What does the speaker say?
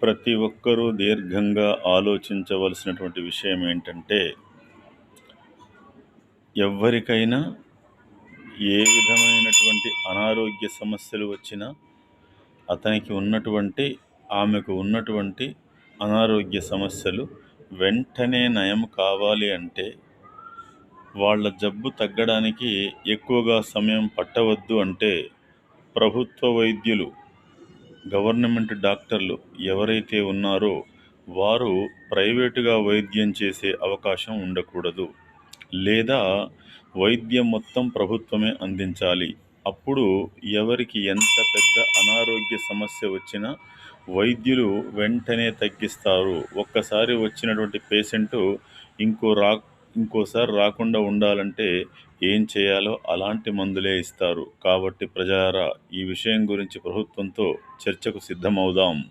ప్రతి ఒక్కరూ దీర్ఘంగా ఆలోచించవలసినటువంటి విషయం ఏంటంటే, ఎవ్వరికైనా ఏ విధమైనటువంటి అనారోగ్య సమస్యలు వచ్చినా, ఆమెకు ఉన్నటువంటి అనారోగ్య సమస్యలు వెంటనే నయం కావాలి అంటే, వాళ్ళ జబ్బు తగ్గడానికి ఎక్కువగా సమయం పట్టవద్దు అంటే, ప్రభుత్వ వైద్యులు, గవర్నమెంట్ డాక్టర్లు ఎవరైతే ఉన్నారో వారు ప్రైవేటుగా వైద్యం చేసే అవకాశం ఉండకూడదు. లేదా వైద్యం మొత్తం ప్రభుత్వమే అందించాలి. అప్పుడు ఎవరికి ఎంత పెద్ద అనారోగ్య సమస్య వచ్చినా వైద్యులు వెంటనే తగ్గిస్తారు. ఒక్కసారి వచ్చినటువంటి పేషెంటు ఇంకో రా ఇంకోసారి రాకుండా ఉండాలంటే ఏం చేయాలో అలాంటి మందులే ఇస్తారు. కాబట్టి ప్రజలారా, ఈ విషయం గురించి ప్రభుత్వంతో చర్చకు సిద్ధమవుదాం.